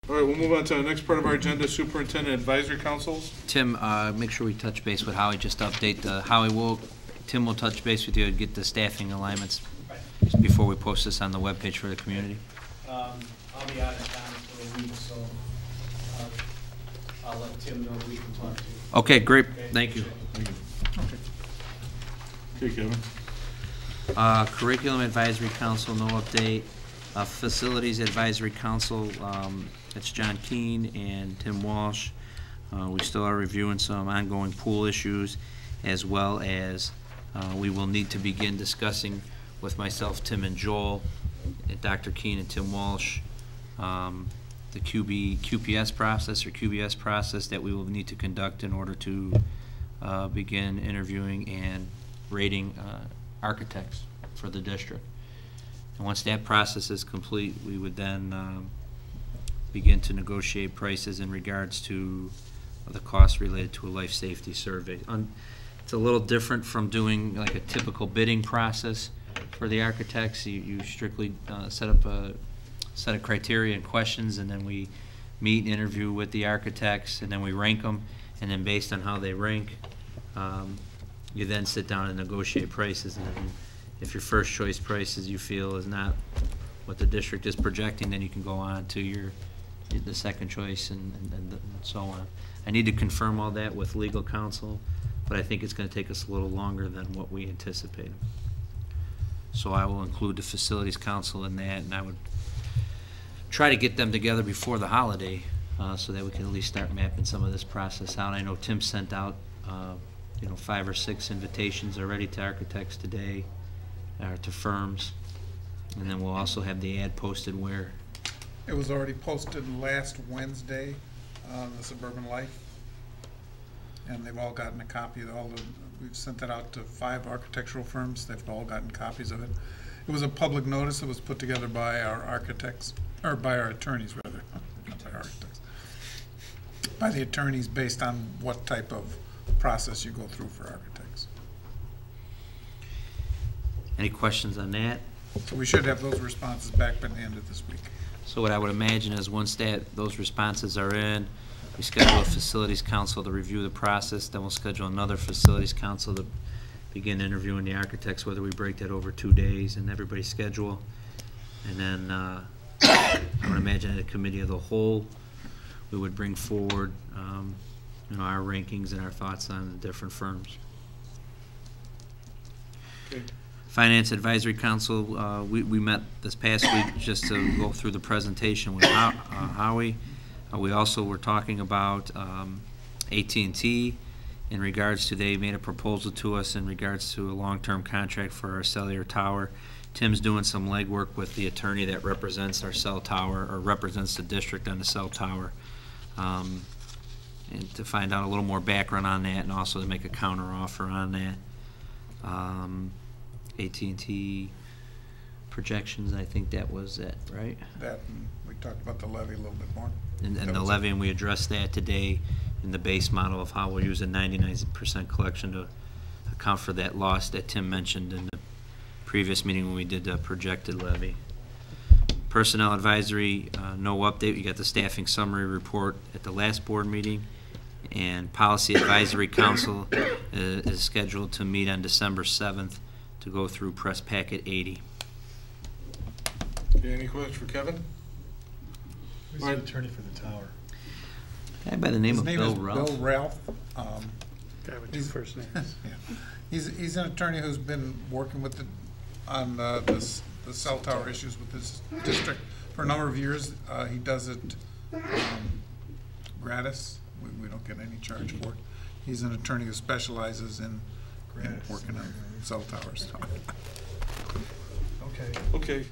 All right, we'll move on to the next part of our agenda, Superintendent Advisory Councils. Tim, make sure we touch base with Howie, just to update the, Tim will touch base with you and get the staffing alignments just before we post this on the webpage for the community. I'll be out of town for a week, so I'll let Tim know we can talk to you. Okay, great. Okay? Thank you. Okay, Kevin. Curriculum Advisory Council, no update. Facilities Advisory Council, that's John Keane and Tim Walsh. We still are reviewing some ongoing pool issues, as well as we will need to begin discussing with myself, Tim, and Joel, Dr. Keane and Tim Walsh, the QPS process or QBS process that we will need to conduct in order to begin interviewing and rating architects for the district. And once that process is complete, we would then begin to negotiate prices in regards to the costs related to a life safety survey. It's a little different from doing like a typical bidding process for the architects. You strictly set up a set of criteria and questions, and then we meet and interview with the architects, and then we rank them, and then based on how they rank, you then sit down and negotiate prices. And then if your first choice prices you feel is not what the district is projecting, then you can go on to the second choice and so on. I need to confirm all that with legal counsel, but I think it's going to take us a little longer than what we anticipated. So I will include the facilities council in that, and I would try to get them together before the holiday so that we can at least start mapping some of this process out. I know Tim sent out 5 or 6 invitations already to architects today, or to firms, and then we'll also have the ad posted where. It was already posted last Wednesday on the Suburban Life, and they've all gotten a copy of we've sent that out to 5 architectural firms. They've all gotten copies of it. It was a public notice that was put together by our architects, or by our attorneys rather, not by architects. By the attorneys, based on what type of process you go through for architects. Any questions on that? So we should have those responses back by the end of this week. So what I would imagine is once those responses are in, we schedule a facilities council to review the process, then we'll schedule another facilities council to begin interviewing the architects, whether we break that over 2 days in everybody's schedule. And then I would imagine at a committee of the whole, we would bring forward our rankings and our thoughts on the different firms. Okay. Finance Advisory Council, we met this past week just to go through the presentation with Howie. We also were talking about AT&T in regards to, they made a proposal to us in regards to a long-term contract for our cellular tower. Tim's doing some legwork with the attorney that represents our cell tower, or represents the district on the cell tower, and to find out a little more background on that, and also to make a counter offer on that. AT&T projections, I think that was it, right? That, and we talked about the levy a little bit more. And the levy, and we addressed that today in the base model of how we'll use a 99% collection to account for that loss that Tim mentioned in the previous meeting when we did the projected levy. Personnel Advisory, no update. We got the staffing summary report at the last board meeting. And Policy Advisory Council is scheduled to meet on December 7th to go through press packet 80. Okay, any questions for Kevin? Who's the attorney for the tower? A guy by the name of Bill Ralph. Bill Ralph. Guy with 2 first names. Yeah. He's an attorney who's been working with on the cell tower issues with this district for a number of years. He does it gratis. We don't get any charge for it. He's an attorney who specializes in working on cell towers. Okay. Okay.